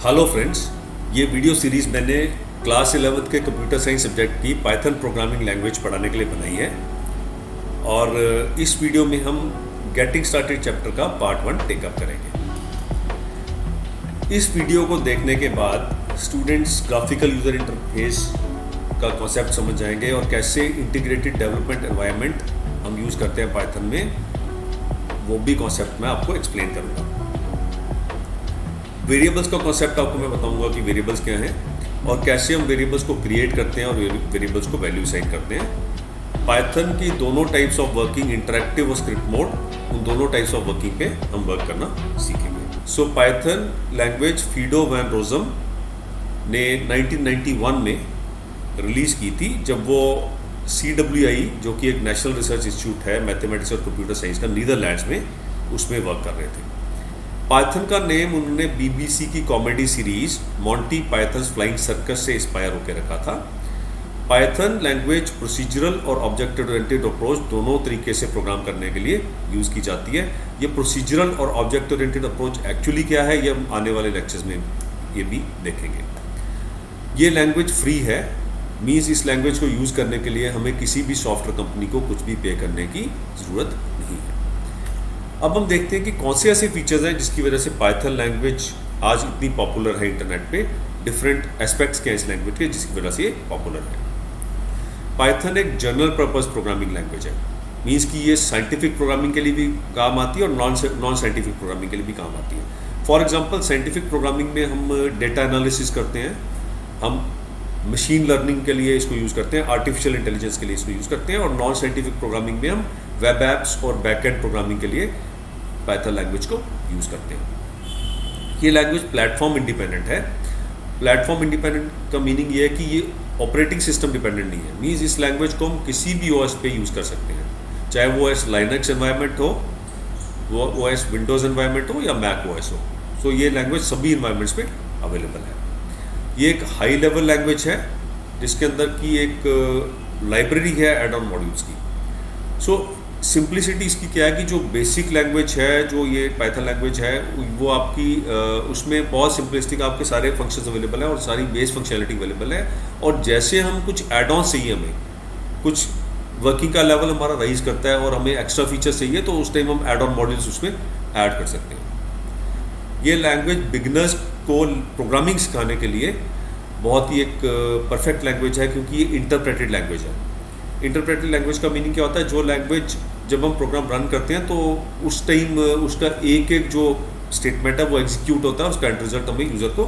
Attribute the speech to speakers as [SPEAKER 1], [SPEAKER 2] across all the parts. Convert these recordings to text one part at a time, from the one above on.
[SPEAKER 1] Hello friends, ये video series मैंने class 11th के कंप्यूटर साइंस सब्जेक्ट की पाइथन प्रोग्रामिंग लैंग्वेज पढ़ाने के लिए बनाई है। और इस वीडियो में हम गेटिंग स्टार्टेड चैप्टर का पार्ट 1 टेकअप करेंगे। इस वीडियो को देखने के बाद स्टूडेंट्स ग्राफिकल यूज़र इंटरफेस का कॉन्सेप्ट समझ जाएंगे और कैसे इंटीग्रेटेड डेवलपमेंट एनवायरनमेंट हम यूज़ करते हैं पाइथन में, वो भी कॉन्सेप्ट मैं आपको एक्सप्लेन करूँगा। वेरिएबल्स का कॉन्सेप्ट आपको मैं बताऊंगा कि वेरिएबल्स क्या हैं और कैसे हम वेरिएबल्स को क्रिएट करते हैं और वेरिएबल्स को वैल्यू असाइन करते हैं। पाइथन की दोनों टाइप्स ऑफ वर्किंग, इंटरैक्टिव और स्क्रिप्ट मोड, उन दोनों टाइप्स ऑफ वर्किंग पे हम वर्क करना सीखेंगे। So Python language Guido van Rossum ने 1991 में रिलीज़ की थी, जब वो CWI जो कि एक नेशनल रिसर्च इंस्टीट्यूट है मैथमेटिक्स और कंप्यूटर साइंस का, नीदरलैंड्स में, उसमें वर्क कर रहे थे। पाइथन का नेम उन्होंने BBC की comedy series Monty pythons flying circus से इंस्पायर होकर रखा था। पाइथन लैंग्वेज प्रोसीजरल और ऑब्जेक्ट ओरिएंटेड अप्रोच दोनों तरीके से प्रोग्राम करने के लिए यूज़ की जाती है। ये प्रोसीजरल और ऑब्जेक्ट ओरिएंटेड अप्रोच एक्चुअली क्या है, ये हम आने वाले लेक्चर्स में ये भी देखेंगे। ये लैंग्वेज फ्री है, मीन्स इस लैंग्वेज को यूज़ करने के लिए हमें किसी भी सॉफ्टवेयर कंपनी को कुछ भी पे करने की ज़रूरत नहीं है। अब हम देखते हैं कि कौन से ऐसे फीचर्स हैं जिसकी वजह से पाइथन लैंग्वेज आज इतनी पॉपुलर है इंटरनेट पे। डिफरेंट एस्पेक्ट्स के इस लैंग्वेज के जिसकी वजह से ये पॉपुलर है। पाइथन एक जनरल पर्पस प्रोग्रामिंग लैंग्वेज है, मीन्स कि ये साइंटिफिक प्रोग्रामिंग के लिए भी काम आती है और नॉन साइंटिफिक प्रोग्रामिंग के लिए भी काम आती है। फॉर एग्जाम्पल, साइंटिफिक प्रोग्रामिंग में हम डेटा एनालिसिस करते हैं, हम मशीन लर्निंग के लिए इसको यूज़ करते हैं, आर्टिफिशियल इंटेलिजेंस के लिए इसको यूज़ करते हैं, और नॉन साइंटिफिक प्रोग्रामिंग में हम वेब एप्स और बैकएंड प्रोग्रामिंग के लिए पाइथन लैंग्वेज को यूज़ करते हैं। ये लैंग्वेज प्लेटफॉर्म इंडिपेंडेंट है। प्लेटफॉर्म इंडिपेंडेंट का मीनिंग ये है कि ये ऑपरेटिंग सिस्टम डिपेंडेंट नहीं है, मीन्स इस लैंग्वेज को हम किसी भी OS पे यूज़ कर सकते हैं, चाहे वो OS लाइनक्स एनवायरनमेंट हो, वो OS विंडोज़ एनवायरनमेंट हो या मैक OS हो। सो ये लैंग्वेज सभी इन्वायरमेंट्स पे अवेलेबल है। ये एक हाई लेवल लैंग्वेज है जिसके अंदर की एक लाइब्रेरी है एड ऑन मॉड्यूल्स की। सो सिंप्लिसिटी इसकी क्या है कि जो बेसिक लैंग्वेज है, जो ये पाइथन लैंग्वेज है, वो आपकी उसमें बहुत सिंपलिस्टिक आपके सारे फंक्शंस अवेलेबल हैं और सारी बेस फंक्शनलिटी अवेलेबल है। और जैसे हम कुछ एड ऑन चाहिए, हमें कुछ वर्किंग का लेवल हमारा राइज करता है और हमें एक्स्ट्रा फीचर चाहिए, तो उस टाइम हम एड ऑन मॉड्यूल्स उसमें ऐड कर सकते हैं। ये लैंग्वेज बिगनर्स को प्रोग्रामिंग सिखाने के लिए बहुत ही एक परफेक्ट लैंग्वेज है, क्योंकि ये इंटरप्रेटेड लैंग्वेज है। इंटरप्रेटेड लैंग्वेज का मीनिंग क्या होता है, जो लैंग्वेज जब हम प्रोग्राम रन करते हैं तो उस टाइम उसका एक एक जो स्टेटमेंट है वो एग्जीक्यूट होता है, उसका एंड रिजल्ट हमें यूज़र को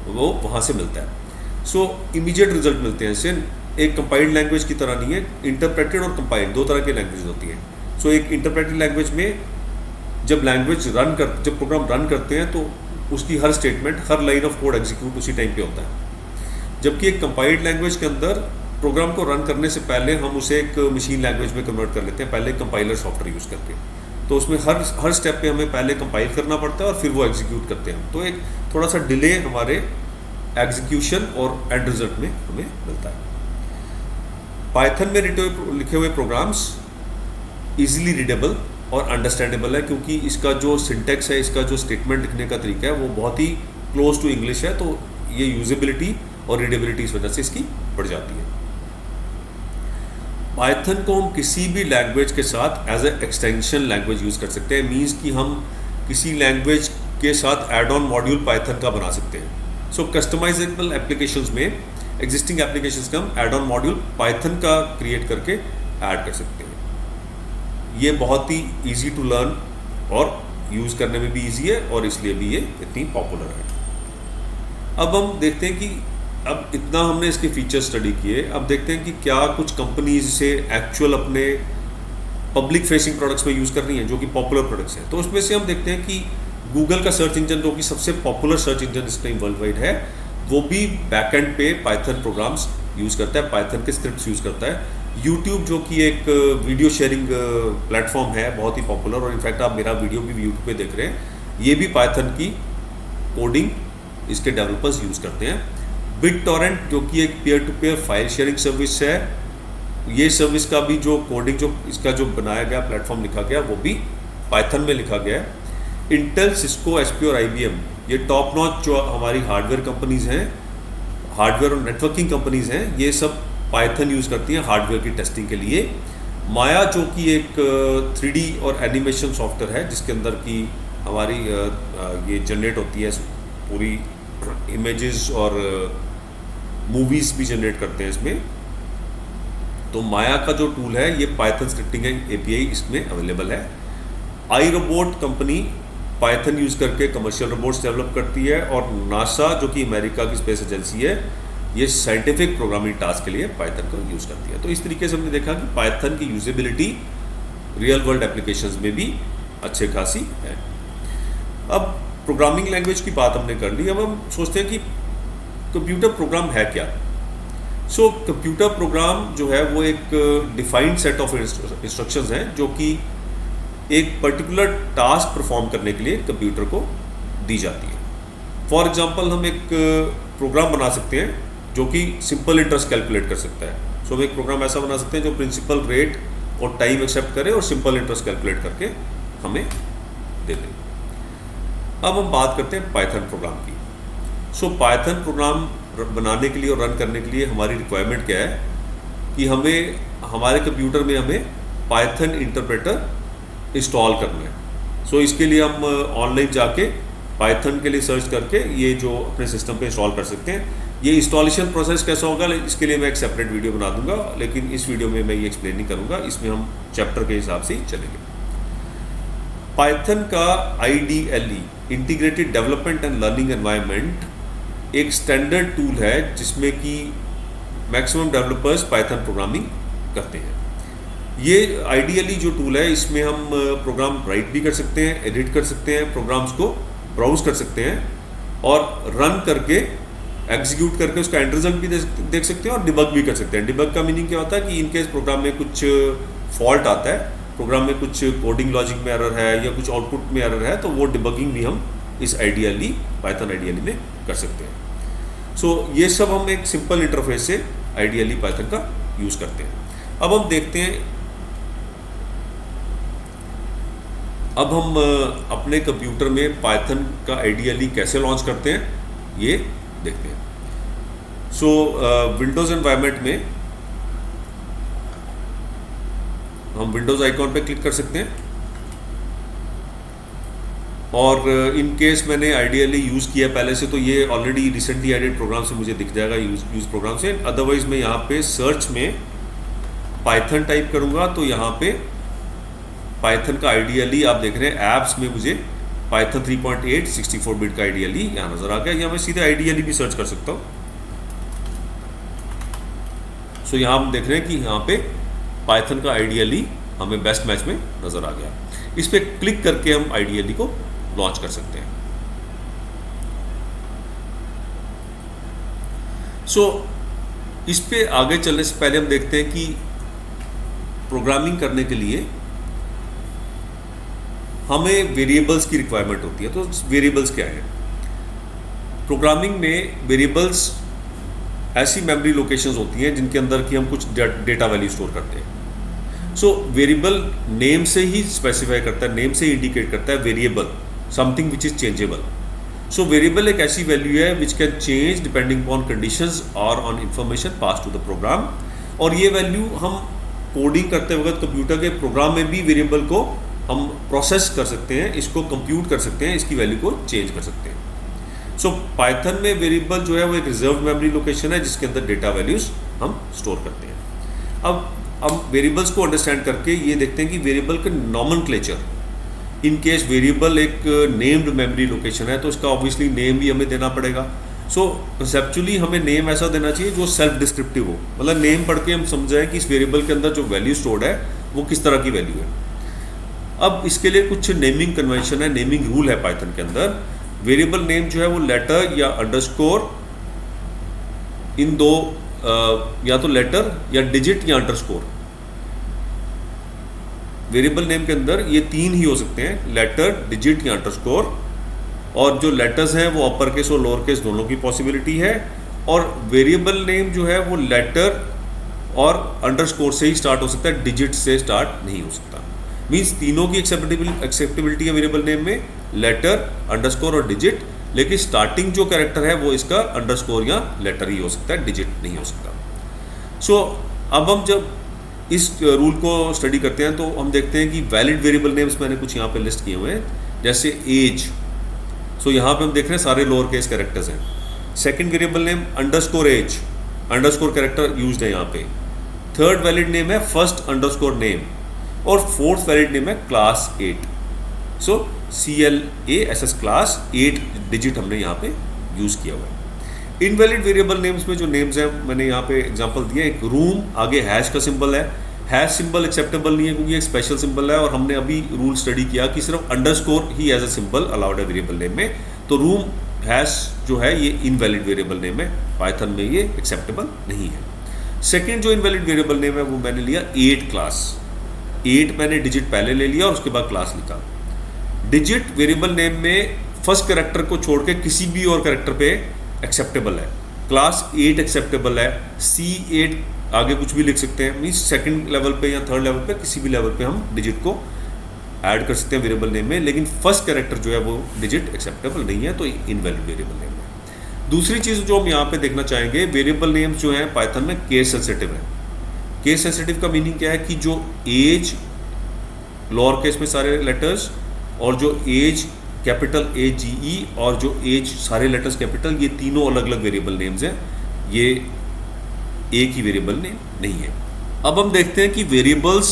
[SPEAKER 1] वो वहाँ से मिलता है। सो इमीडिएट रिजल्ट मिलते हैं। इससे एक कंपाइल्ड लैंग्वेज की तरह नहीं है। इंटरप्रेटेड और कंपाइल्ड दो तरह की लैंग्वेज होती हैं। सो एक इंटरप्रेटेड लैंग्वेज में जब जब प्रोग्राम रन करते हैं तो उसकी हर स्टेटमेंट, हर लाइन ऑफ कोड एग्जीक्यूट उसी टाइम पे होता है। जबकि एक कंपाइल्ड लैंग्वेज के अंदर प्रोग्राम को रन करने से पहले हम उसे एक मशीन लैंग्वेज में कन्वर्ट कर लेते हैं, पहले कंपाइलर सॉफ्टवेयर यूज़ करके। तो उसमें हर स्टेप पे हमें पहले कंपाइल करना पड़ता है और फिर वो एग्जीक्यूट करते हैं। तो एक थोड़ा सा डिले हमारे एग्जीक्यूशन और एंड रिजल्ट में हमें मिलता है। पाइथन में लिखे हुए प्रोग्राम्स ईजिली रीडेबल और अंडरस्टैंडेबल है, क्योंकि इसका जो सिंटेक्स है, इसका जो स्टेटमेंट लिखने का तरीका है, वो बहुत ही क्लोज टू इंग्लिश है। तो ये यूजेबिलिटी और रीडेबिलिटी इस वजह से इसकी बढ़ जाती है। पाइथन को हम किसी भी लैंग्वेज के साथ as a extension language use कर सकते हैं, मीन्स कि हम किसी लैंग्वेज के साथ एड ऑन मॉड्यूल पाइथन का बना सकते हैं। सो कस्टमाइजेबल एप्लीकेशंस में एग्जिस्टिंग एप्लीकेशंस का हम एड ऑन मॉड्यूल पाइथन का क्रिएट करके ऐड कर सकते हैं। ये बहुत ही ईजी टू लर्न और यूज़ करने में भी ईजी है, और इसलिए भी ये इतनी पॉपुलर है। अब हम देखते हैं कि अब इतना हमने इसके फीचर स्टडी किए, अब देखते हैं कि क्या कुछ कंपनीज इसे एक्चुअल अपने पब्लिक फेसिंग प्रोडक्ट्स में यूज़ कर रही हैं, जो कि पॉपुलर प्रोडक्ट्स हैं। तो उसमें से हम देखते हैं कि गूगल का सर्च इंजन, जो कि सबसे पॉपुलर सर्च इंजन इस टाइम वर्ल्ड वाइड है, वो भी बैकएंड पे पाइथन प्रोग्राम्स यूज़ करता है, पाइथन के स्क्रिप्ट यूज़ करता है। यूट्यूब, जो कि एक वीडियो शेयरिंग प्लेटफॉर्म है, बहुत ही पॉपुलर, और इनफैक्ट आप मेरा वीडियो भी यूट्यूब पे देख रहे हैं, ये भी पाइथन की कोडिंग इसके डेवलपर्स यूज़ करते हैं। BitTorrent, जो कि एक peer to peer file sharing service है, ये सर्विस का भी जो कोडिंग, जो इसका जो बनाया गया प्लेटफॉर्म लिखा गया, वो भी पाइथन में लिखा गया है। इंटेल, सिस्को, HP और IBM ये टॉप नॉच जो हमारी हार्डवेयर कंपनीज़ हैं, हार्डवेयर और नेटवर्किंग कंपनीज़ हैं, ये सब पाइथन यूज़ करती हैं हार्डवेयर की टेस्टिंग के लिए। माया जो कि एक 3D और एनिमेशन सॉफ्टवेयर है जिसके अंदर की हमारी ये जनरेट होती है पूरी इमेजेस और मूवीज़ भी जनरेट करते हैं इसमें। तो माया का जो टूल है ये पाइथन स्क्रिप्टिंग API इसमें अवेलेबल है। आई रोबोट कंपनी पाइथन यूज़ करके कमर्शियल रोबोट्स डेवलप करती है, और नासा जो कि अमेरिका की स्पेस एजेंसी है, ये साइंटिफिक प्रोग्रामिंग टास्क के लिए पाइथन को यूज़ करती है। तो इस तरीके से हमने देखा कि पाइथन की यूजेबिलिटी रियल वर्ल्ड एप्लीकेशंस में भी अच्छे खासी है। अब प्रोग्रामिंग लैंग्वेज की बात हमने कर ली, अब हम सोचते हैं कि कंप्यूटर प्रोग्राम है क्या। सो कंप्यूटर प्रोग्राम जो है वो एक डिफाइंड सेट ऑफ इंस्ट्रक्शंस हैं जो कि एक पर्टिकुलर टास्क परफॉर्म करने के लिए कंप्यूटर को दी जाती है। फॉर एग्जांपल हम एक प्रोग्राम बना सकते हैं जो कि सिंपल इंटरेस्ट कैलकुलेट कर सकता है। सो हम एक प्रोग्राम ऐसा बना सकते हैं जो प्रिंसिपल रेट और टाइम एक्सेप्ट करे और सिंपल इंटरेस्ट कैलकुलेट करके हमें दे दे। अब हम बात करते हैं पाइथन प्रोग्राम की। सो पाइथन प्रोग्राम बनाने के लिए और रन करने के लिए हमारी रिक्वायरमेंट क्या है कि हमें हमारे कंप्यूटर में हमें पाइथन इंटरप्रेटर इंस्टॉल करना है। सो इसके लिए हम ऑनलाइन जाके पाइथन के लिए सर्च करके ये जो अपने सिस्टम पे इंस्टॉल कर सकते हैं। ये इंस्टॉलेशन प्रोसेस कैसा होगा इसके लिए मैं एक सेपरेट वीडियो बना दूंगा, लेकिन इस वीडियो में मैं ये एक्सप्लेन नहीं करूंगा, इसमें हम चैप्टर के हिसाब से ही चलेंगे। पाइथन का IDLE integrated development and learning environment एक स्टैंडर्ड टूल है जिसमें कि मैक्सिमम डेवलपर्स पाइथन प्रोग्रामिंग करते हैं। ये IDLE जो टूल है इसमें हम प्रोग्राम राइट भी कर सकते हैं, एडिट कर सकते हैं, प्रोग्राम्स को ब्राउज कर सकते हैं और रन करके एग्जीक्यूट करके उसका एंड रिजल्ट भी देख सकते हैं और डिबग भी कर सकते हैं। डिबग का मीनिंग क्या होता है कि इनकेस प्रोग्राम में कुछ फॉल्ट आता है, प्रोग्राम में कुछ कोडिंग लॉजिक में एरर है या कुछ आउटपुट में एरर है, तो वो डिबगिंग भी हम इस पाइथन IDLE में कर सकते हैं। सो ये सब हम एक सिंपल इंटरफेस से IDLE पाइथन का यूज़ करते हैं। अब हम देखते हैं, अब हम अपने कंप्यूटर में पाइथन का IDLE कैसे लॉन्च करते हैं ये देखते हैं। सो विंडोज़ एनवायरनमेंट में हम विंडोज़ आइकॉन पे क्लिक कर सकते हैं और इन केस मैंने IDLE यूज़ किया पहले से तो ये ऑलरेडी रिसेंटली एडेड प्रोग्राम से मुझे दिख जाएगा यूज़ प्रोग्राम से। अदरवाइज़ मैं यहाँ पे सर्च में पाइथन टाइप करूँगा तो यहाँ पे पाइथन का IDLE आप देख रहे हैं ऐप्स में मुझे पाइथन 3.8 64 बिट का IDLE यहाँ नज़र आ गया, या मैं सीधे IDLE भी सर्च कर सकता हूँ। सो यहाँ हम देख रहे हैं कि यहाँ पे पाइथन का IDLE हमें बेस्ट मैच में नज़र आ गया। इस पर क्लिक करके हम IDLE को लॉन्च कर सकते हैं। सो इस पे आगे चलने से पहले हम देखते हैं कि प्रोग्रामिंग करने के लिए हमें वेरिएबल्स की रिक्वायरमेंट होती है। तो वेरिएबल्स क्या है? प्रोग्रामिंग में वेरिएबल्स ऐसी मेमोरी लोकेशंस होती हैं जिनके अंदर की हम कुछ डेटा वैल्यू स्टोर करते हैं। सो वेरिएबल नेम से ही स्पेसिफाई करता है, नेम से ही इंडिकेट करता है variable something which is changeable. So variable एक ऐसी वैल्यू है which can change depending upon conditions और on information pass to the program. और ये वैल्यू हम कोडिंग करते वक्त कंप्यूटर के प्रोग्राम में भी वेरिएबल को हम प्रोसेस कर सकते हैं, इसको कंप्यूट कर सकते हैं, इसकी वैल्यू को चेंज कर सकते हैं। सो पाइथन में वेरिएबल जो है वो एक रिजर्व मेमोरी लोकेशन है जिसके अंदर डेटा वैल्यूज हम स्टोर करते हैं। अब वेरिएबल्स को अंडरस्टैंड करके ये देखते हैं कि वेरिएबल का नॉमेनक्लेचर, इन केस वेरिएबल एक नेम्ड मेमोरी लोकेशन है तो उसका ऑब्वियसली नेम भी हमें देना पड़ेगा। सो कंसेप्चुअली हमें नेम ऐसा देना चाहिए जो सेल्फ डिस्क्रिप्टिव हो, मतलब नेम पढ़ के हम समझाएं कि इस वेरिएबल के अंदर जो वैल्यू स्टोर्ड है वो किस तरह की वैल्यू है। अब इसके लिए कुछ नेमिंग कन्वेंशन है, नेमिंग रूल है पाइथन के अंदर। वेरिएबल नेम जो है वो लेटर या अंडरस्कोर, इन दो या तो लेटर या डिजिट या अंडरस्कोर। वेरिएबल नेम के अंदर ये तीन ही हो सकते हैं, लेटर, डिजिट या अंडरस्कोर। और जो लेटर्स हैं वो अपर केस और लोअर केस दोनों की पॉसिबिलिटी है। और वेरिएबल नेम जो है वो लेटर और अंडरस्कोर से ही स्टार्ट हो सकता है, डिजिट से स्टार्ट नहीं हो सकता। मीन्स तीनों की एक्सेप्टेबिलिटी है वेरिएबल नेम में, लेटर, अंडरस्कोर और डिजिट। लेकिन स्टार्टिंग जो कैरेक्टर है वो इसका अंडरस्कोर या लेटर ही हो सकता है, डिजिट नहीं हो सकता। सो अब हम जब इस रूल को स्टडी करते हैं तो हम देखते हैं कि वैलिड वेरिएबल नेम्स मैंने कुछ यहाँ पे लिस्ट किए हुए हैं, जैसे एज। सो यहाँ पे हम देख रहे हैं सारे लोअर केस कैरेक्टर्स हैं। Second variable name underscore as, underscore character used है यहाँ पे। थर्ड वैलिड नेम है फर्स्ट अंडरस्कोर नेम, और फोर्थ वैलिड नेम है class 8। So CLASS class 8 digit हमने यहाँ पे यूज़ किया हुआ है। इनवैलिड वेरिएबल नेम्स में जो नेम्स हैं मैंने यहाँ पे एग्जांपल दिए। एक रूम, आगे हैश का सिंबल है। हैश सिंबल एक्सेप्टेबल नहीं है क्योंकि एक स्पेशल सिंबल है, और हमने अभी रूल स्टडी किया कि सिर्फ अंडरस्कोर ही एज अ सिंबल अलाउड है वेरिएबल नेम में। तो रूम हैश जो है ये इनवैलिड वेरिएबल नेम है, पाइथन में ये एक्सेप्टेबल नहीं है। सेकेंड जो इनवैलिड वेरिएबल नेम है वो मैंने लिया 8 क्लास। 8 मैंने डिजिट पहले ले लिया और उसके बाद क्लास लिखा। डिजिट वेरिएबल नेम में फर्स्ट कैरेक्टर को छोड़ के किसी भी और कैरेक्टर पे एक्सेप्टेबल है। क्लास 8 एक्सेप्टेबल है, C8 आगे कुछ भी लिख सकते हैं, मीन्स सेकंड लेवल पे या थर्ड लेवल पे किसी भी लेवल पे हम डिजिट को ऐड कर सकते हैं वेरिएबल नेम में, लेकिन फर्स्ट कैरेक्टर जो है वो डिजिट एक्सेप्टेबल नहीं है, तो इनवैलिड वेरिएबल नेम है। दूसरी चीज़ जो हम यहाँ पे देखना चाहेंगे, वेरिएबल नेम्स जो है पाइथन में केस सेंसिटिव है। केस सेंसिटिव का मीनिंग क्या है कि जो एज लोअर केस में सारे लेटर्स, और जो एज कैपिटल AGE और जो एज सारे लेटर्स कैपिटल, ये तीनों अलग अलग वेरिएबल नेम्स हैं, ये एक ही वेरिएबल नेम नहीं है। अब हम देखते हैं कि वेरिएबल्स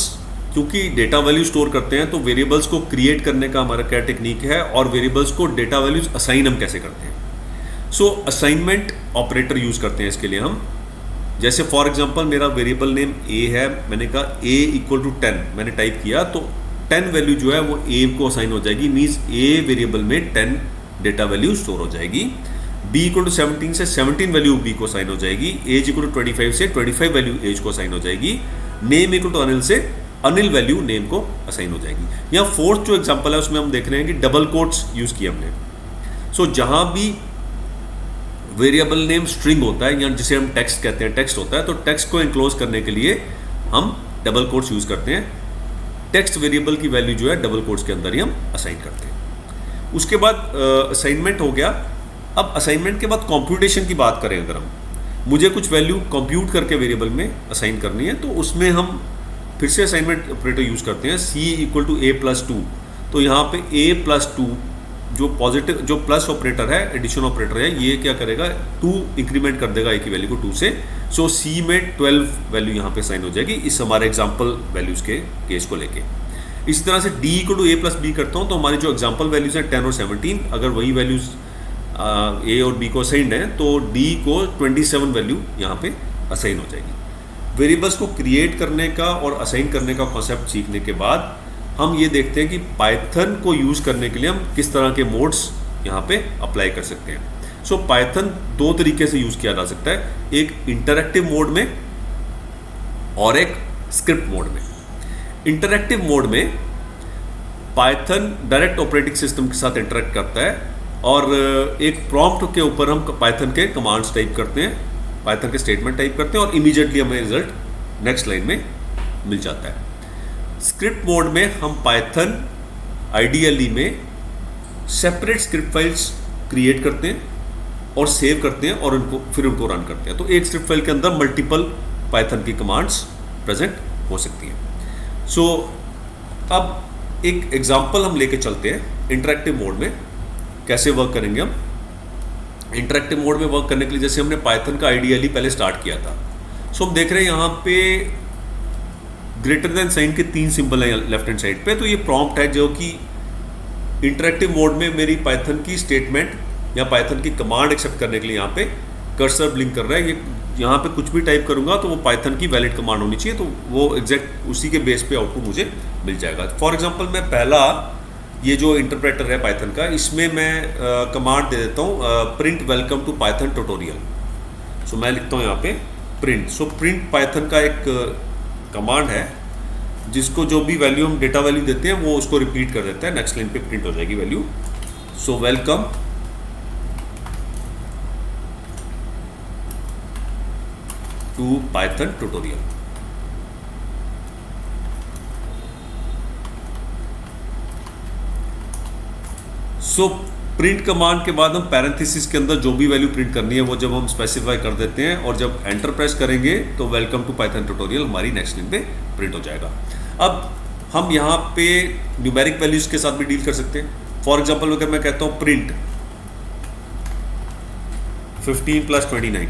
[SPEAKER 1] क्योंकि डेटा वैल्यू स्टोर करते हैं, तो वेरिएबल्स को क्रिएट करने का हमारा क्या टेक्निक है, और वेरिएबल्स को डेटा वैल्यूज असाइन हम कैसे करते हैं। सो असाइनमेंट ऑपरेटर यूज करते हैं इसके लिए हम। जैसे फॉर एग्जांपल मेरा वेरिएबल नेम A है, मैंने कहा A = 10 मैंने टाइप किया, तो 10 वैल्यू जो है वो A को असाइन हो जाएगी, मीन्स A वेरिएबल में 10 डेटा वैल्यू स्टोर हो जाएगी। B = 17 से 17 वैल्यू B को असाइन हो जाएगी। एज = 25 से 25 वैल्यू एज को असाइन हो जाएगी। नेम = अनिल से अनिल वैल्यू नेम को असाइन हो जाएगी। यहाँ फोर्थ जो एग्जांपल है उसमें हम देख रहे हैं कि डबल कोट्स यूज किए हमने। सो जहाँ भी वेरिएबल नेम स्ट्रिंग होता है या जिसे हम टेक्स्ट कहते हैं, टेक्स्ट होता है, तो टेक्स्ट को इनक्लोज करने के लिए हम डबल कोट्स यूज करते हैं। टेक्स्ट वेरिएबल की वैल्यू जो है डबल कोट्स के अंदर ही हम असाइन करते हैं। उसके बाद असाइनमेंट हो गया। अब असाइनमेंट के बाद कंप्यूटेशन की बात करें, अगर हम मुझे कुछ वैल्यू कंप्यूट करके वेरिएबल में असाइन करनी है, तो उसमें हम फिर से असाइनमेंट ऑपरेटर यूज करते हैं। C = A+2, तो यहाँ पे A+2 जो पॉजिटिव जो प्लस ऑपरेटर है, एडिशन ऑपरेटर है, ये क्या करेगा 2 इंक्रीमेंट कर देगा A की वैल्यू को 2 से। सो C में 12 वैल्यू यहाँ पे साइन हो जाएगी इस हमारे एग्जाम्पल वैल्यूज़ के केस को लेके। इसी तरह से D = A+B करता हूँ, तो हमारी जो एग्जाम्पल वैल्यूज़ हैं 10 और 17, अगर वही वैल्यूज़ A और B को असाइंड है तो D को 27 वैल्यू यहाँ पे असाइन हो जाएगी। वेरिएबल्स को क्रिएट करने का और असाइन करने का कॉन्सेप्ट सीखने के बाद हम ये देखते हैं कि पाइथन को यूज़ करने के लिए हम किस तरह के मोड्स यहाँ पे अप्लाई कर सकते हैं। सो पाइथन 2 तरीके से यूज़ किया जा सकता है, एक इंटरैक्टिव मोड में और एक स्क्रिप्ट मोड में। इंटरैक्टिव मोड में पाइथन डायरेक्ट ऑपरेटिंग सिस्टम के साथ इंटरैक्ट करता है, और एक प्रॉम्प्ट के ऊपर हम पाइथन के कमांड्स टाइप करते हैं, पाइथन के स्टेटमेंट टाइप करते हैं, और इमीडिएटली हमें रिजल्ट नेक्स्ट लाइन में मिल जाता है। स्क्रिप्ट मोड में हम पाइथन आइडियली में सेपरेट स्क्रिप्ट फाइल्स क्रिएट करते हैं और सेव करते हैं, और फिर उनको रन करते हैं। तो एक स्क्रिप्ट फाइल के अंदर मल्टीपल पाइथन की कमांड्स प्रेजेंट हो सकती हैं। सो अब एक एग्जांपल हम लेके चलते हैं इंटरैक्टिव मोड में कैसे वर्क करेंगे हम। इंटरैक्टिव मोड में वर्क करने के लिए जैसे हमने पाइथन का आइडियली पहले स्टार्ट किया था, सो हम देख रहे हैं यहाँ पे ग्रेटर देन साइन के 3 सिंबल हैं लेफ्ट हैंड साइड पे। तो ये प्रॉम्प्ट है जो कि इंटरैक्टिव मोड में मेरी पाइथन की स्टेटमेंट या पाइथन की कमांड एक्सेप्ट करने के लिए यहाँ पे कर्सर ब्लिंक कर रहा है। ये यहाँ पे कुछ भी टाइप करूँगा तो वो पाइथन की वैलिड कमांड होनी चाहिए, तो वो एग्जैक्ट उसी के बेस पे आउटपुट मुझे मिल जाएगा। फॉर एग्जाम्पल मैं पहला ये जो इंटरप्रेटर है पाइथन का, इसमें मैं कमांड दे देता हूँ print welcome to Python tutorial. So मैं लिखता हूँ यहाँ पे प्रिंट। सो प्रिंट पाइथन का एक कमांड है जिसको जो भी वैल्यू हम डेटा वैल्यू देते हैं वो उसको रिपीट कर देता है, नेक्स्ट लाइन पे प्रिंट हो जाएगी value. So welcome to Python tutorial. So print command के बाद हम पैरेंथेसिस के अंदर जो भी वैल्यू प्रिंट करनी है वो जब हम स्पेसिफाई कर देते हैं और जब एंटर प्रेस करेंगे तो वेलकम टू पाइथन ट्यूटोरियल हमारी नेक्स्ट लाइन पे प्रिंट हो जाएगा। अब हम यहाँ पे न्यूमेरिक वैल्यूज के साथ भी डील कर सकते हैं। फॉर एग्जाम्पल अगर मैं कहता हूँ प्रिंट 15 + 29,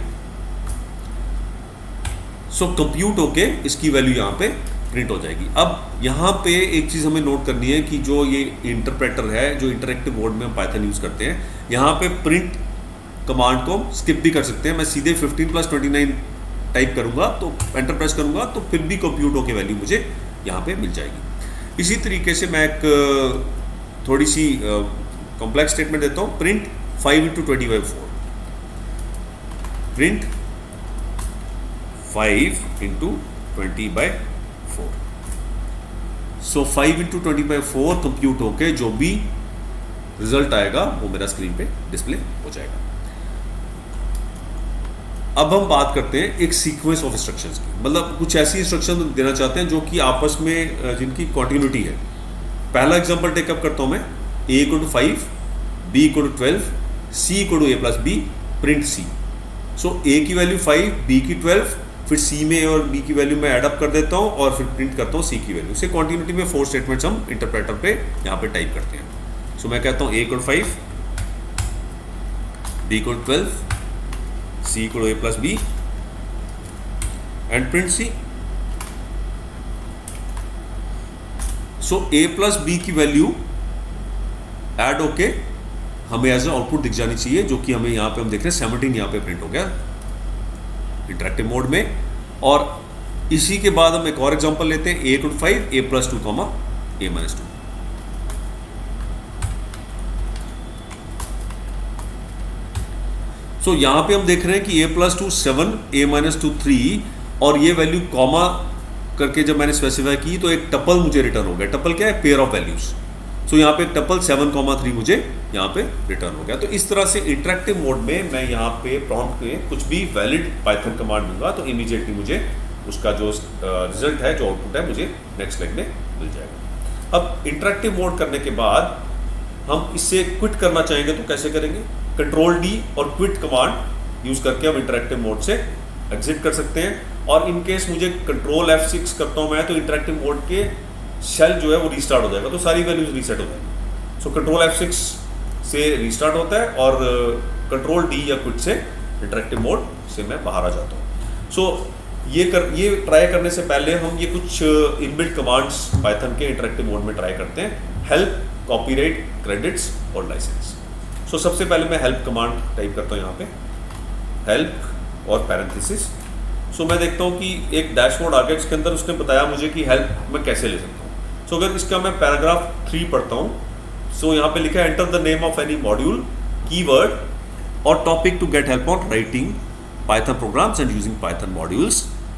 [SPEAKER 1] सो कंप्यूट होके इसकी वैल्यू यहाँ पे प्रिंट हो जाएगी। अब यहाँ पे एक चीज़ हमें नोट करनी है कि जो ये इंटरप्रेटर है, जो इंटरेक्टिव मोड में हम पाइथन यूज़ करते हैं, यहाँ पे प्रिंट कमांड को स्किप भी कर सकते हैं। मैं सीधे 15 + 29 टाइप करूँगा तो एंटर प्रेस करूँगा तो फिर भी कंप्यूट होके वैल्यू मुझे यहाँ पे मिल जाएगी। इसी तरीके से मैं एक थोड़ी सी कॉम्प्लेक्स स्टेटमेंट देता हूँ। Print 5 × 20/4, print 5 × 20/4। सो 5 × 20/4 कंप्यूट होके जो भी रिजल्ट आएगा वो मेरा स्क्रीन पे डिस्प्ले हो जाएगा। अब हम बात करते हैं एक सीक्वेंस ऑफ इंस्ट्रक्शंस की, मतलब कुछ ऐसी इंस्ट्रक्शन देना चाहते हैं जो कि आपस में जिनकी कॉन्टिन्यूटी है। पहला एग्जांपल टेकअप करता हूं मैं, a = 5, b = 12, c = a + b, print c। So a की वैल्यू 5, b की 12, फिर c में और b की वैल्यू में ऐड अप कर देता हूँ और फिर प्रिंट करता हूँ c की वैल्यू से। क्वांटिटी में 4 स्टेटमेंट्स हम इंटरप्रेटर पे यहाँ पे टाइप करते हैं। सो मैं कहता हूँ a = 5, b = 12, c = a + b and print c। So a + b की वैल्यू ऐड होके हमें एज ए आउटपुट दिख जानी चाहिए, जो कि हमें यहाँ पे हम देख रहे हैं 17 यहाँ पे प्रिंट हो गया इंटरेक्टिव मोड में। और इसी के बाद हम एक और एग्जांपल लेते हैं, a = 5, a + 2, a - 2। सो यहाँ पे हम देख रहे हैं कि a + 2 7, a - 2 3, और ये वैल्यू कॉमा करके जब मैंने स्पेसिफाई की तो एक टपल मुझे रिटर्न हो गया। टपल क्या है? Pair of values. सो यहाँ पे टपल 7, 3 मुझे यहाँ पे रिटर्न हो गया। तो इस तरह से इंटरेक्टिव मोड में मैं यहाँ पे प्रॉम्प्ट में कुछ भी वैलिड पाइथन कमांड दूंगा तो इमीडिएटली मुझे उसका जो रिजल्ट है, जो आउटपुट है, मुझे नेक्स्ट लाइन में मिल जाएगा। अब इंटरेक्टिव मोड करने के बाद हम इससे क्विट करना चाहेंगे तो कैसे करेंगे? Ctrl+D और क्विट कमांड यूज करके हम इंटरेक्टिव मोड से एग्जिट कर सकते हैं। और इन केस मुझे Ctrl+F6 करता हूँ मैं तो इंटरेक्टिव मोड के शेल जो है वो रीस्टार्ट हो जाएगा, तो सारी वैल्यूज रीसेट हो जाएंगी। सो Ctrl+F6 से रीस्टार्ट होता है और Ctrl+D या क्विट से इंटरेक्टिव मोड से मैं बाहर आ जाता हूँ। सो ये ट्राई करने से पहले हम ये कुछ इनबिल्ट कमांड्स पाइथन के इंटरेक्टिव मोड में ट्राई करते हैं। हेल्प, कॉपीराइट, क्रेडिट्स और लाइसेंस। सो सबसे पहले मैं हेल्प कमांड टाइप करता हूँ यहाँ पे, हेल्प और पैरेंथेसिस। सो मैं देखता हूँ कि एक डैशबोर्ड आ गया जिसके अंदर उसने बताया मुझे कि हेल्प मैं कैसे ले सकता हूँ। सो अगर इसका मैं पैराग्राफ 3 पढ़ता हूँ, सो यहाँ पे लिखा है enter the name of any module, keyword और topic to get help on writing Python programs and using Python modules.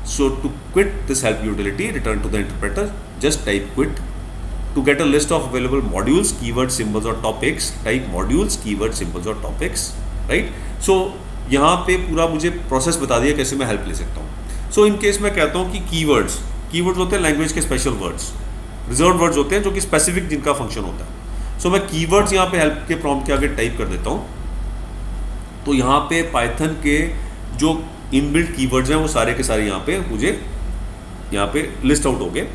[SPEAKER 1] So to quit this help utility, return to the interpreter, just type quit. To get a list of available modules, keywords, symbols और topics, type modules, keywords, symbols और topics, right? So यहाँ पे पूरा मुझे process बता दिया कैसे मैं हेल्प ले सकता हूँ। सो इन केस मैं कहता हूँ कि कीवर्ड्स होते हैं लैंग्वेज के स्पेशल वर्ड्स, रिजर्व वर्ड्स होते हैं जो कि स्पेसिफिक जिनका फंक्शन होता है। सो मैं कीवर्ड्स यहाँ पे हेल्प के प्रॉम्प्ट के आगे टाइप कर देता हूँ, तो यहाँ पे पाइथन के जो इनबिल्ट कीवर्ड्स हैं वो सारे के सारे यहाँ पे मुझे यहाँ पे लिस्ट आउट हो गए।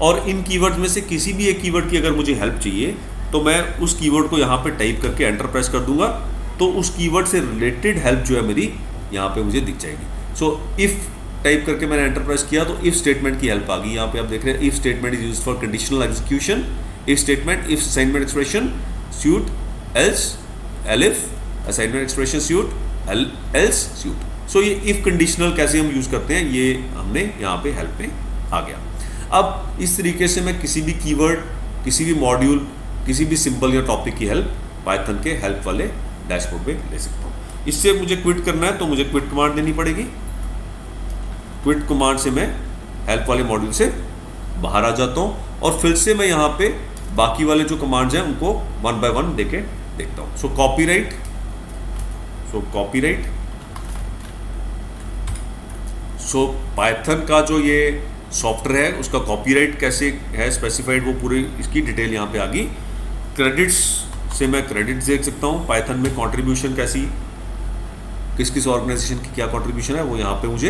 [SPEAKER 1] और इन कीवर्ड्स में से किसी भी एक कीवर्ड की अगर मुझे हेल्प चाहिए तो मैं उस कीवर्ड को यहाँ पे टाइप करके एंटर प्रेस कर दूंगा, तो उस कीवर्ड से रिलेटेड हेल्प जो है मेरी यहाँ पे मुझे दिख जाएगी। सो इफ़ टाइप करके मैंने एंटर प्रेस किया तो इफ़ स्टेटमेंट की हेल्प आ गई। यहाँ पे आप देख रहे हैं if statement is used for conditional execution, if statement, if assignment expression suite, else, elif, assignment expression suite, else suite. So ये इफ़ कंडीशनल कैसे हम यूज़ करते हैं ये हमने यहाँ पे हेल्प में आ गया। अब इस तरीके से मैं किसी भी कीवर्ड, किसी भी मॉड्यूल, किसी भी सिंबल या टॉपिक की हेल्प पाइथन के हेल्प वाले डैशबोर्ड पे ले सकता हूँ। इससे मुझे क्विट करना है तो मुझे क्विट कमांड देनी पड़ेगी। क्विट कमांड से मैं हेल्प वाले मॉड्यूल से बाहर आ जाता हूँ और फिर से मैं यहाँ पे बाकी वाले जो कमांड्स हैं उनको 1 by 1 देके देखता हूँ। सो कॉपीराइट, सो पाइथन का जो ये सॉफ्टवेयर है उसका कॉपीराइट कैसे है स्पेसिफाइड, वो पूरी इसकी डिटेल यहाँ पे आ गई। क्रेडिट्स से मैं क्रेडिट्स देख सकता हूँ। पाइथन में कंट्रीब्यूशन कैसी, किस किस ऑर्गेनाइजेशन की क्या कंट्रीब्यूशन है वो यहाँ पे मुझे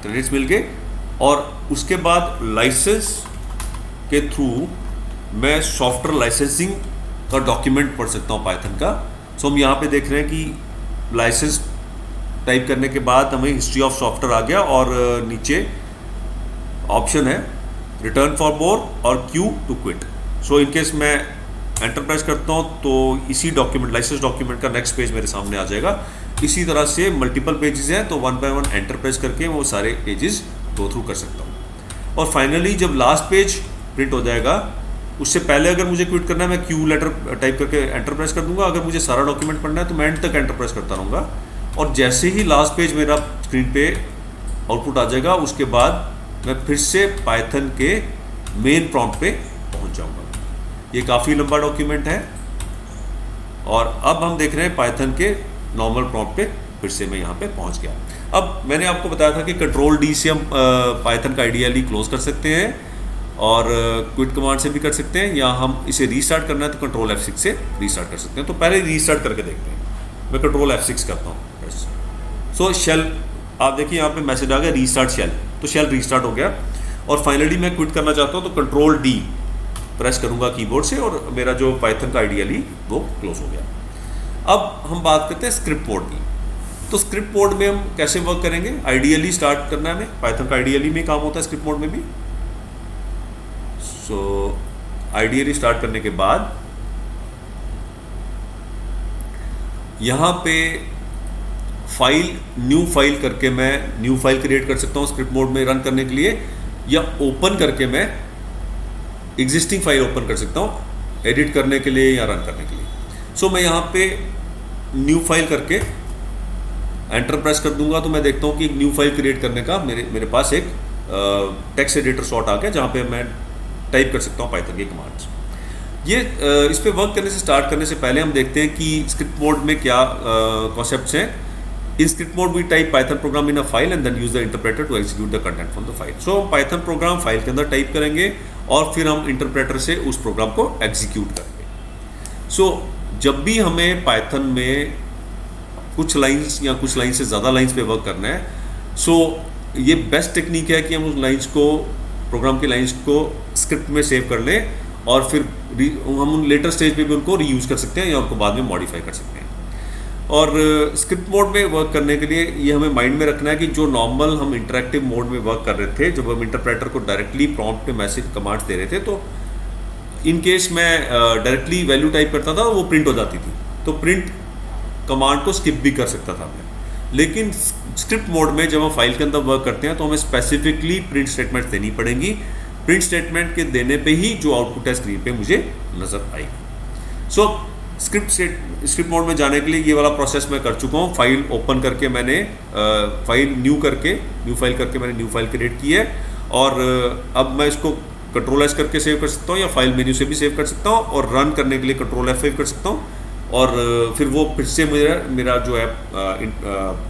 [SPEAKER 1] क्रेडिट्स मिल गए। और उसके बाद लाइसेंस के थ्रू मैं सॉफ्टवेयर लाइसेंसिंग का डॉक्यूमेंट पढ़ सकता हूँ पाइथन का। सो हम यहाँ पे देख रहे हैं कि लाइसेंस टाइप करने के बाद हमें हिस्ट्री ऑफ सॉफ्टवेयर आ गया और नीचे ऑप्शन है रिटर्न फॉर मोर और Q to quit. So in case मैं एंटर प्रेस करता हूँ तो इसी डॉक्यूमेंट, लाइसेंस डॉक्यूमेंट का नेक्स्ट पेज मेरे सामने आ जाएगा। इसी तरह से मल्टीपल पेजेस हैं तो one by one enter press करके वो सारे पेजेस गो थ्रू कर सकता हूँ। और फाइनली जब लास्ट पेज प्रिंट हो जाएगा, उससे पहले अगर मुझे क्विट करना है मैं क्यू लेटर टाइप करके एंटर प्रेस कर दूंगा। अगर मुझे सारा डॉक्यूमेंट पढ़ना है तो मैं एंड तक एंटर प्रेस करता रहूँगा। और जैसे ही लास्ट पेज मेरा स्क्रीन पे आउटपुट आ जाएगा, उसके बाद मैं फिर से पाइथन के मेन प्रॉम्प्ट पे पहुँच जाऊँगा। ये काफ़ी लंबा डॉक्यूमेंट है और अब हम देख रहे हैं पाइथन के नॉर्मल प्रॉम्प्ट पे फिर से मैं यहाँ पे पहुँच गया। अब मैंने आपको बताया था कि कंट्रोल डी से हम पाइथन का आइडियली क्लोज कर सकते हैं और क्विट कमांड से भी कर सकते हैं, या हम इसे रीस्टार्ट करना है तो कंट्रोल F6 से रीस्टार्ट कर सकते हैं। तो पहले रीस्टार्ट करके देखते हैं। मैं कंट्रोल F6 करता हूँ। सो शेल, आप देखिए यहाँ पे मैसेज आ गया रीस्टार्ट शेल, तो शेल रीस्टार्ट हो गया। और फाइनली मैं क्विट करना चाहता हूँ तो कंट्रोल D प्रेस करूँगा कीबोर्ड से और मेरा जो पाइथन का आइडियली वो क्लोज हो गया। अब हम बात करते हैं स्क्रिप्ट मोड की। तो स्क्रिप्ट मोड में हम कैसे वर्क करेंगे? आइडियली स्टार्ट करना है हमें, पाइथन का आइडियली में काम होता है स्क्रिप्ट मोड में भी। सो आइडियली स्टार्ट करने के बाद यहाँ पे फाइल, न्यू फाइल करके मैं न्यू फाइल क्रिएट कर सकता हूँ स्क्रिप्ट मोड में रन करने के लिए, या ओपन करके मैं एग्जिस्टिंग फाइल ओपन कर सकता हूँ एडिट करने के लिए या रन करने के लिए। सो मैं यहाँ पे न्यू फाइल करके एंटर प्रेस कर दूंगा तो मैं देखता हूँ कि एक न्यू फाइल क्रिएट करने का मेरे पास एक टेक्स्ट एडिटर स्लॉट आ गया, जहाँ पे मैं टाइप कर सकता हूँ पाइथन के कमांड्स। ये इस पे वर्क करने से, स्टार्ट करने से पहले हम देखते हैं कि स्क्रिप्ट मोड में क्या कॉन्सेप्ट्स हैं। In script mode we type Python program in a file and then use the interpreter to execute the content from the file. So हम पाइथन प्रोग्राम फाइल के अंदर टाइप करेंगे और फिर हम इंटरप्रेटर से उस प्रोग्राम को एग्जीक्यूट करेंगे। सो जब भी हमें पाइथन में कुछ लाइंस या कुछ लाइन से ज़्यादा लाइंस पे वर्क करना है, सो ये बेस्ट टेक्निक है कि हम उस लाइंस को, प्रोग्राम की लाइंस को स्क्रिप्ट में सेव कर लें और फिर हम उन लेटर स्टेज पे भी उनको रीयूज़ कर सकते हैं या उनको बाद में मॉडिफाई कर सकते हैं। और स्क्रिप्ट मोड में वर्क करने के लिए ये हमें माइंड में रखना है कि जो नॉर्मल हम इंटरेक्टिव मोड में वर्क कर रहे थे, जब हम इंटरप्रेटर को डायरेक्टली प्रॉम्प्ट पे मैसेज कमांड्स दे रहे थे, तो इन केस मैं डायरेक्टली वैल्यू टाइप करता था वो प्रिंट हो जाती थी, तो प्रिंट कमांड को स्किप भी कर सकता था मैं। लेकिन स्क्रिप्ट मोड में जब हम फाइल के अंदर वर्क करते हैं तो हमें स्पेसिफिकली प्रिंट स्टेटमेंट देनी पड़ेंगी। प्रिंट स्टेटमेंट के देने पे ही जो आउटपुट है स्क्रीन पे मुझे नज़र आएगी। सो स्क्रिप्ट मोड में जाने के लिए ये वाला प्रोसेस मैं कर चुका हूँ। फाइल ओपन करके मैंने न्यू फाइल करके मैंने न्यू फाइल क्रिएट की है और अब मैं इसको कंट्रोल S करके सेव कर सकता हूँ या फाइल मेन्यू से भी सेव कर सकता हूँ और रन करने के लिए कंट्रोल F5 कर सकता हूँ और फिर वो फिर से मेरा जो है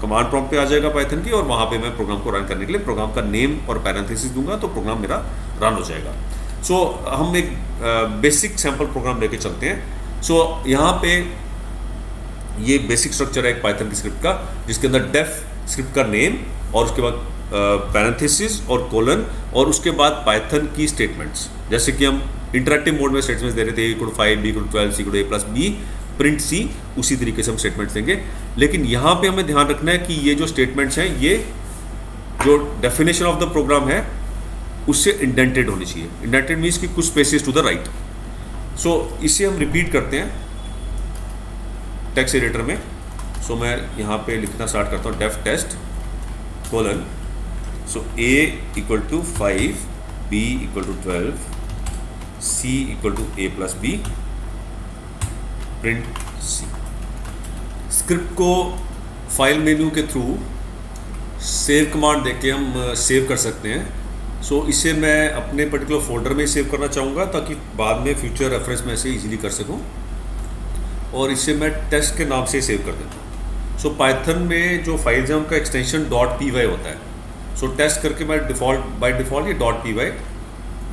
[SPEAKER 1] कमांड प्रॉम्प्ट पे आ जाएगा पाइथन की और वहाँ पे मैं प्रोग्राम को रन करने के लिए प्रोग्राम का नेम और पैरेंथेसिस दूंगा तो प्रोग्राम मेरा रन हो जाएगा। सो हम एक बेसिक सैम्पल प्रोग्राम लेके चलते हैं। सो यहाँ पे ये बेसिक स्ट्रक्चर है एक पाइथन की स्क्रिप्ट का, जिसके अंदर डेफ स्क्रिप्ट का नेम और उसके बाद पैरेंथेसिस और कोलन और उसके बाद पाइथन की स्टेटमेंट्स, जैसे कि हम इंटरेक्टिव मोड में स्टेटमेंट्स दे रहे थे A=5, B=12, C=A+B, print C, उसी तरीके से हम स्टेटमेंट्स देंगे। लेकिन यहाँ पे हमें ध्यान रखना है कि ये जो स्टेटमेंट्स हैं ये जो डेफिनेशन ऑफ द प्रोग्राम है उससे इंडेंटेड होनी चाहिए। इंडेंटेड मीन्स कि कुछ स्पेसेस टू द राइट। सो इसे हम रिपीट करते हैं टेक्स्ट एडिटर में। सो मैं यहाँ पे लिखना स्टार्ट करता हूँ डेफ टेस्ट कोलन, सो A=5, B=12, C=A+B, print C। Script को फाइल मेन्यू के थ्रू सेव कमांड देके हम सेव कर सकते हैं। सो इसे मैं अपने पर्टिकुलर फोल्डर में सेव करना चाहूँगा ताकि बाद में फ्यूचर रेफरेंस में इसे इजीली कर सकूँ और इसे मैं टेस्ट के नाम से सेव कर देता हूँ। सो पाइथन में जो फाइल्स हैं उनका एक्सटेंशन .py होता है। सो टेस्ट करके मैं बाय डिफ़ॉल्ट ये .py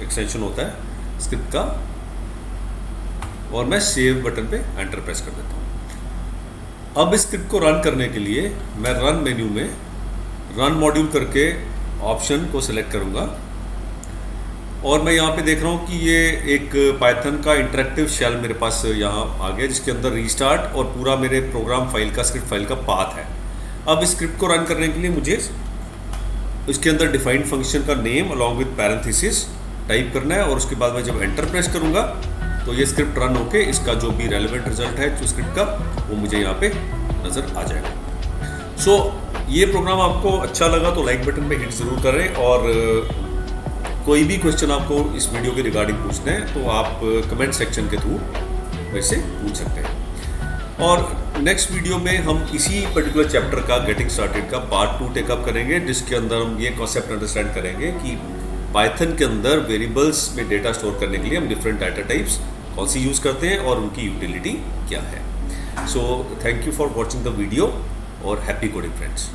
[SPEAKER 1] एक्सटेंशन होता है स्क्रिप्ट का। और मैं सेव बटन पे एंटर प्रेस कर देता हूँ। अब इस स्क्रिप्ट को रन करने के लिए मैं रन मेन्यू में रन मॉड्यूल करके ऑप्शन को सिलेक्ट करूँगा और मैं यहाँ पे देख रहा हूँ कि ये एक पाइथन का इंटरेक्टिव शेल मेरे पास यहाँ आ गया, जिसके अंदर रीस्टार्ट और पूरा मेरे प्रोग्राम फाइल का स्क्रिप्ट फाइल का पाथ है। अब इस स्क्रिप्ट को रन करने के लिए मुझे इसके अंदर डिफाइंड फंक्शन का name along with parenthesis type करना है और उसके बाद मैं जब एंटर प्रेस करूँगा तो ये स्क्रिप्ट रन होके इसका जो भी रेलेवेंट रिजल्ट है जो स्क्रिप्ट का वो मुझे यहाँ पे नज़र आ जाएगा। सो ये प्रोग्राम आपको अच्छा लगा तो लाइक बटन पे हिट ज़रूर करें और कोई भी क्वेश्चन आपको इस वीडियो के रिगार्डिंग पूछना है तो आप कमेंट सेक्शन के थ्रू मेरे से पूछ सकते हैं। और नेक्स्ट वीडियो में हम इसी पर्टिकुलर चैप्टर का गेटिंग स्टार्टेड का पार्ट 2 टेकअप करेंगे, जिसके अंदर हम ये कॉन्सेप्ट अंडरस्टैंड करेंगे कि पाइथन के अंदर वेरिएबल्स में डेटा स्टोर करने के लिए हम डिफरेंट डाटा टाइप्स कौन सी यूज़ करते हैं और उनकी यूटिलिटी क्या है। So thank you for watching the video और हैप्पी कोडिंग फ्रेंड्स।